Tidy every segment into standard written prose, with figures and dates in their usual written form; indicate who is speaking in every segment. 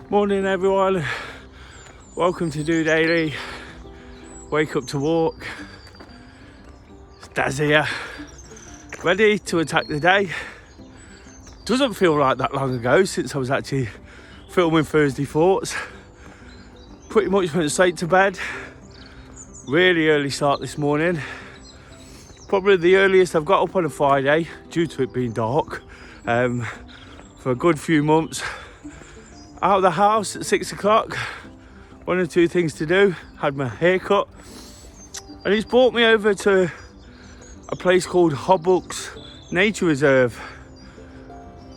Speaker 1: Morning everyone, welcome to DOdaily. Wake up to walk. It's Daz here, ready to attack the day. Doesn't feel like that long ago since I was actually filming Thursday Thoughts. Pretty much went straight to bed. Really early start this morning. Probably the earliest I've got up on a Friday due to it being dark for a good few months. Out of the house at 6 o'clock. One or two things to do. Had my hair cut. And it's brought me over to a place called Hobbucks Nature Reserve.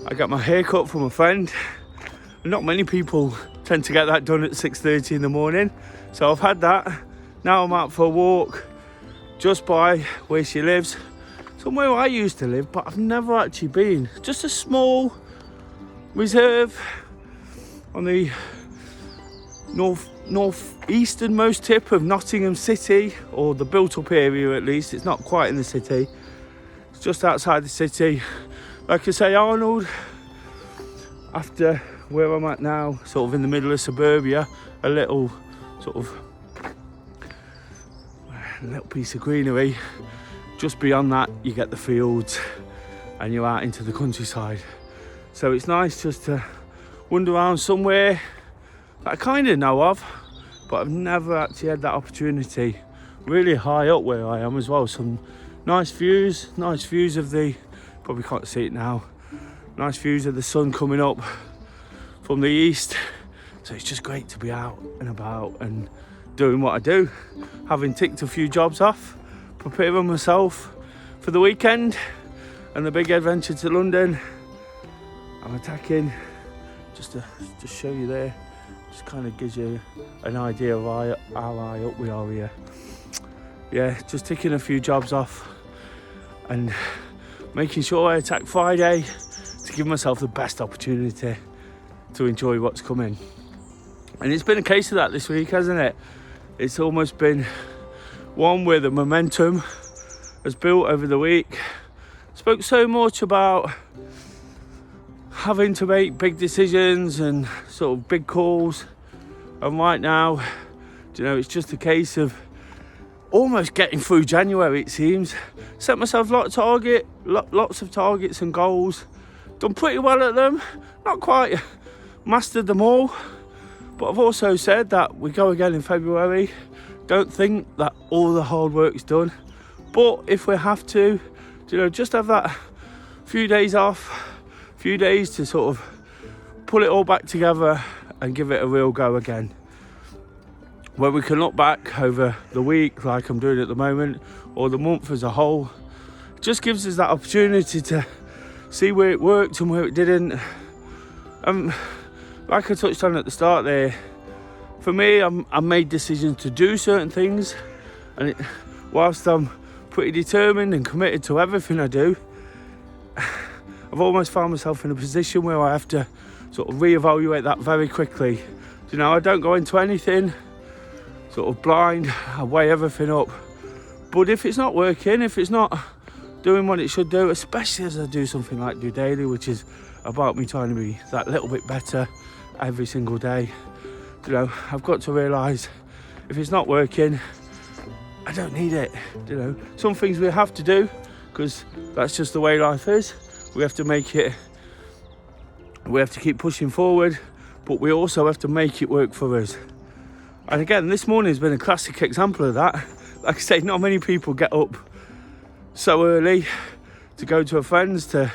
Speaker 1: I got my hair cut from a friend. Not many people tend to get that done at 6:30 in the morning. So I've had that. Now I'm out for a walk just by where she lives. Somewhere I used to live, but I've never actually been. Just a small reserve on the northeasternmost tip of Nottingham City, or the built-up area at least. It's not quite in the city. It's just outside the city. Like I say, Arnold, after where I'm at now, sort of in the middle of suburbia, a little piece of greenery. Just beyond that, you get the fields and you're out into the countryside. So it's nice just to wander around somewhere that I kind of know of, but I've never actually had that opportunity. Really high up where I am as well. Some nice views of the, probably can't see it now, nice views of the sun coming up from the east. So it's just great to be out and about and doing what I do. Having ticked a few jobs off, preparing myself for the weekend and the big adventure to London. I'm attacking, just to show you there, just kind of gives you an idea of how high up we are here. Yeah, just ticking a few jobs off and making sure I attack Friday to give myself the best opportunity to enjoy what's coming. And it's been a case of that this week, hasn't it? It's almost been one where the momentum has built over the week. Spoke so much about having to make big decisions and sort of big calls, and right now, it's just a case of almost getting through January. It seems set myself lots of targets and goals, done pretty well at them, not quite mastered them all, but I've also said that we go again in February. Don't think that all the hard work's done, but if we have to, just have that few days off, few days to sort of pull it all back together and give it a real go again, where we can look back over the week like I'm doing at the moment, or the month as a whole. It just gives us that opportunity to see where it worked and where it didn't. Like I touched on at the start there, for me, I made decisions to do certain things, and whilst I'm pretty determined and committed to everything I do, I've almost found myself in a position where I have to sort of reevaluate that very quickly. I don't go into anything sort of blind. I weigh everything up. But if it's not working, if it's not doing what it should do, especially as I do something like DOdaily, which is about me trying to be that little bit better every single day, I've got to realise if it's not working, I don't need it. Some things we have to do because that's just the way life is. We have to make it, we have to keep pushing forward, but we also have to make it work for us. And again, this morning has been a classic example of that. Like I say, not many people get up so early to go to a friend's to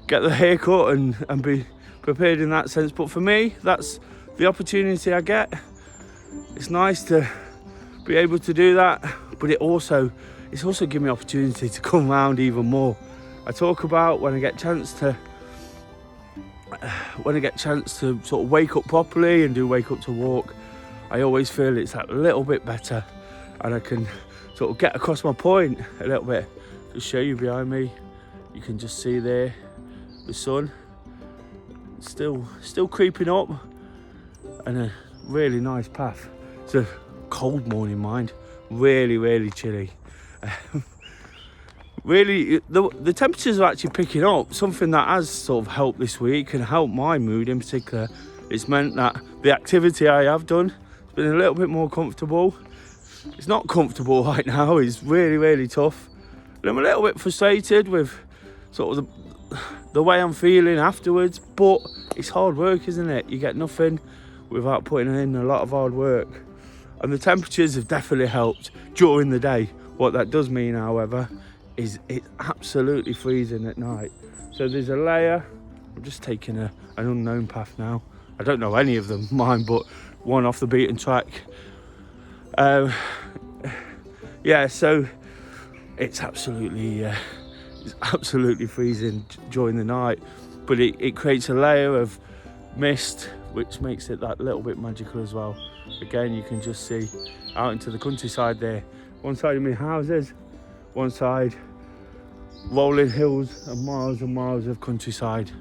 Speaker 1: get the haircut and be prepared in that sense. But for me, that's the opportunity I get. It's nice to be able to do that, but it's also given me opportunity to come around even more. I talk about when I get chance to sort of wake up properly and do wake up to walk, I always feel it's that little bit better, and I can sort of get across my point a little bit. Just show you behind me, you can just see there the sun still creeping up, and a really nice path. It's a cold morning, mind, really chilly. really, the temperatures are actually picking up, something that has sort of helped this week and helped my mood in particular. It's meant that the activity I have done has been a little bit more comfortable. It's not comfortable right now, it's really, really tough. And I'm a little bit frustrated with sort of the way I'm feeling afterwards, but it's hard work, isn't it? You get nothing without putting in a lot of hard work. And the temperatures have definitely helped during the day. What that does mean, however, is it's absolutely freezing at night. So there's a layer. I'm just taking an unknown path now. I don't know any of them, mine, but one off the beaten track. Yeah, so it's absolutely freezing during the night, but it creates a layer of mist, which makes it that little bit magical as well. Again, you can just see out into the countryside there. One side of my houses, one side rolling hills and miles of countryside.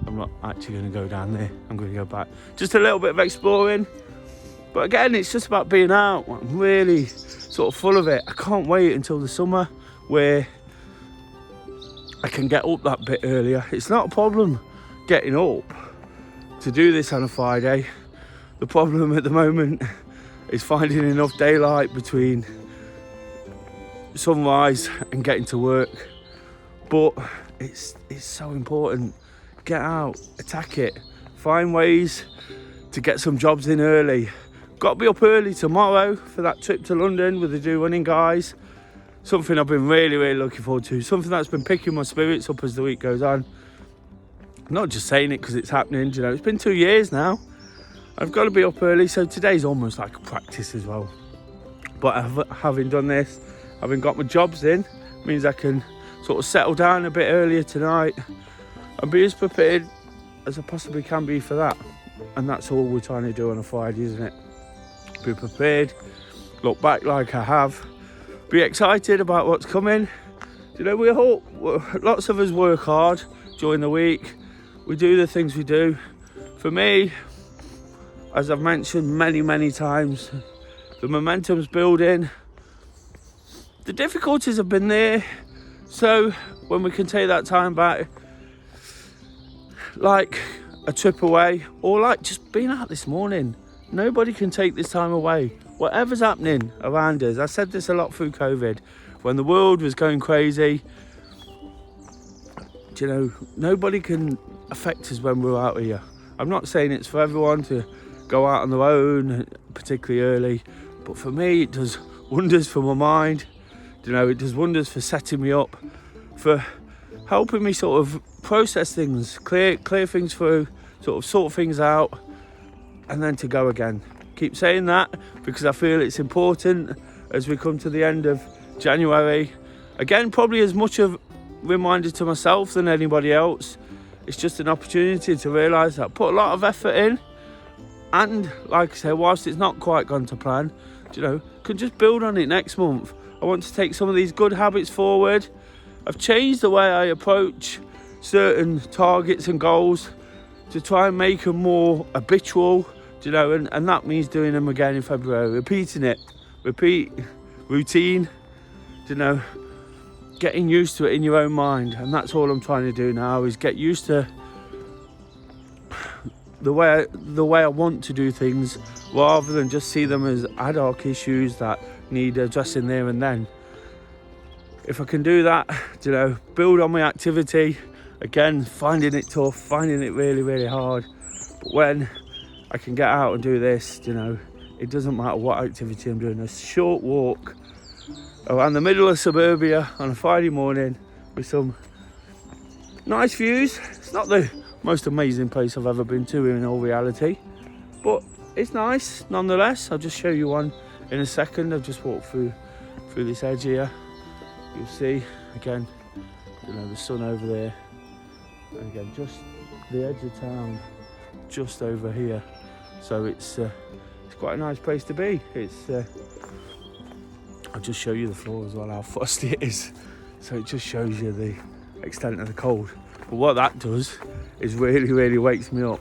Speaker 1: I'm not actually going to go down there, I'm going to go back. Just a little bit of exploring, but again, it's just about being out. I'm really sort of full of it. I can't wait until the summer where I can get up that bit earlier. It's not a problem getting up to do this on a Friday. The problem at the moment is finding enough daylight between sunrise and getting to work. But it's so important. Get out, attack it, find ways to get some jobs in early. Got to be up early tomorrow for that trip to London with the Do Running guys. Something I've been really, really looking forward to. Something that's been picking my spirits up as the week goes on. I'm not just saying it because it's happening, you know, it's been 2 years now. I've got to be up early, so today's almost like a practice as well. But having done this, having got my jobs in, means I can sort of settle down a bit earlier tonight and be as prepared as I possibly can be for that. And that's all we're trying to do on a Friday, isn't it? Be prepared, look back like I have, be excited about what's coming. You know, lots of us work hard during the week. We do the things we do. For me, as I've mentioned many times, the momentum's building. The difficulties have been there. So when we can take that time back, like a trip away, or like just being out this morning, nobody can take this time away. Whatever's happening around us, I said this a lot through COVID, when the world was going crazy, you know, nobody can affect us when we're out here. I'm not saying it's for everyone to go out on their own, particularly early, but for me it does wonders for my mind. You know, it does wonders for setting me up, for helping me sort of process things, clear things through, sort of sort things out, and then to go again. Keep saying that because I feel it's important as we come to the end of January. Again, probably as much of a reminder to myself than anybody else. It's just an opportunity to realise that I put a lot of effort in, and like I say, whilst it's not quite gone to plan, you know, can just build on it next month. I want to take some of these good habits forward. I've changed the way I approach certain targets and goals to try and make them more habitual, you know, and that means doing them again in February, repeating it, routine, you know, getting used to it in your own mind. And that's all I'm trying to do now, is get used to the way I want to do things, rather than just see them as ad hoc issues that need addressing there and then. If I can do that, you know, build on my activity, again, finding it tough, finding it really, really hard. But when I can get out and do this, you know, it doesn't matter what activity I'm doing. A short walk around the middle of suburbia on a Friday morning with some nice views. It's not the most amazing place I've ever been to in all reality, but it's nice nonetheless. I'll just show you one in a second. I've just walked through this edge here. You'll see again, you know, the sun over there, and again just the edge of town just over here. So it's quite a nice place to be. I'll just show you the floor as well, how frosty it is. So it just shows you the extent of the cold. But what that does is really, really wakes me up.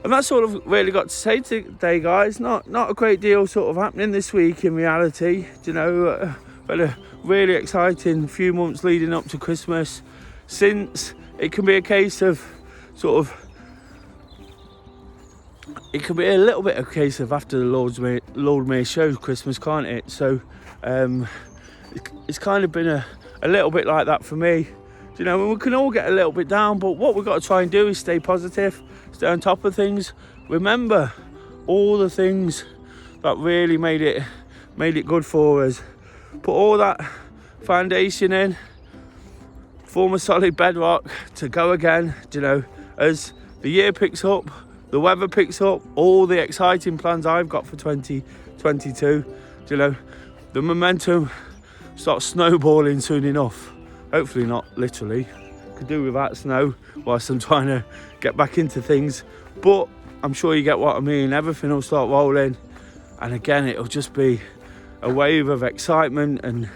Speaker 1: And that's all I've really got to say today, guys. Not a great deal sort of happening this week in reality. You know, had a really exciting few months leading up to Christmas, since it can be a case of it can be a little bit of a case of after the Lord Mayor shows Christmas, can't it? So it's kind of been a little bit like that for me. You know, we can all get a little bit down, but what we've got to try and do is stay positive, stay on top of things. Remember all the things that really made it good for us. Put all that foundation in, form a solid bedrock to go again. You know, as the year picks up, the weather picks up, all the exciting plans I've got for 2022, you know, the momentum starts snowballing soon enough. Hopefully not literally. Could do without snow whilst I'm trying to get back into things. But I'm sure you get what I mean. Everything will start rolling. And again, it'll just be a wave of excitement and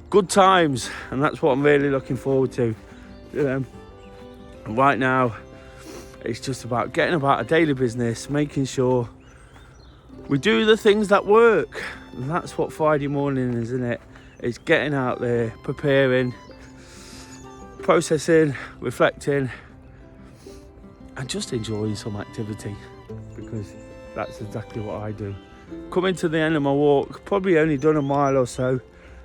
Speaker 1: good times. And that's what I'm really looking forward to. Right now, it's just about getting about a daily business, making sure we do the things that work. And that's what Friday morning is, isn't it? It's getting out there, preparing, processing, reflecting, and just enjoying some activity, because that's exactly what I do. Coming to the end of my walk, probably only done a mile or so.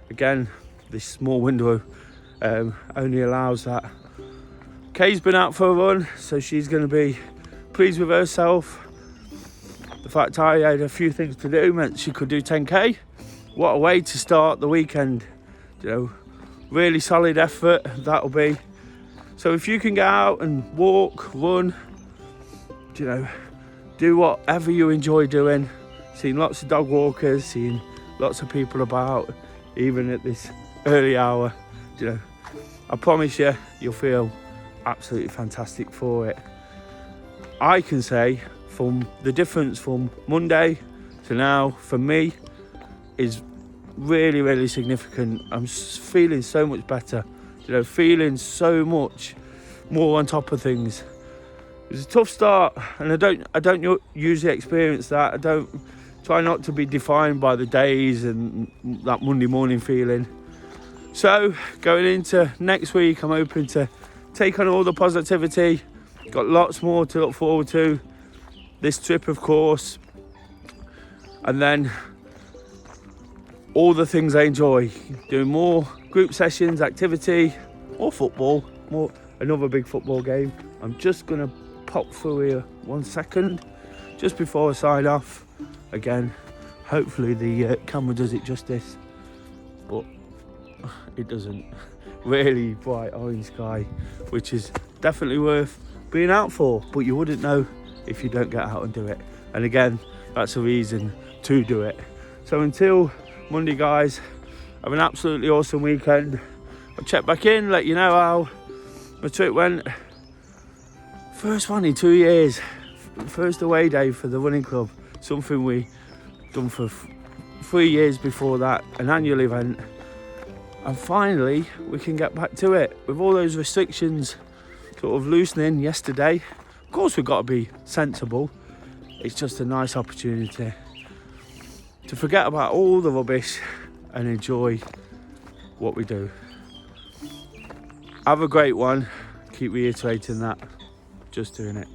Speaker 1: Again, this small window only allows that. Kay's been out for a run, so she's going to be pleased with herself. The fact I had a few things to do meant she could do 10k. What a way to start the weekend. You know, really solid effort that'll be. So if you can get out and walk, run, you know, do whatever you enjoy doing. Seen lots of dog walkers, seen lots of people about, even at this early hour. You know, I promise you, you'll feel absolutely fantastic for it. I can say from the difference from Monday to now for me is really, really significant. I'm feeling so much better, you know, feeling so much more on top of things. It was a tough start, and I don't usually experience that. I don't try not to be defined by the days and that Monday morning feeling. So going into next week, I'm hoping to take on all the positivity. Got lots more to look forward to. This trip, of course, and then all the things I enjoy. Doing more group sessions, activity, more football, another big football game. I'm just gonna pop through here 1 second, just before I sign off. Again, hopefully the camera does it justice, but it doesn't. Really bright orange sky, which is definitely worth being out for, but you wouldn't know if you don't get out and do it. And again, that's a reason to do it. So until Monday, guys, have an absolutely awesome weekend. I'll check back in, let you know how my trip went. First one in 2 years, first away day for the running club, something we done for 3 years before that, an annual event. And finally, we can get back to it. With all those restrictions sort of loosening yesterday, of course we've got to be sensible. It's just a nice opportunity to forget about all the rubbish and enjoy what we do. Have a great one. Keep reiterating that. Just doing it.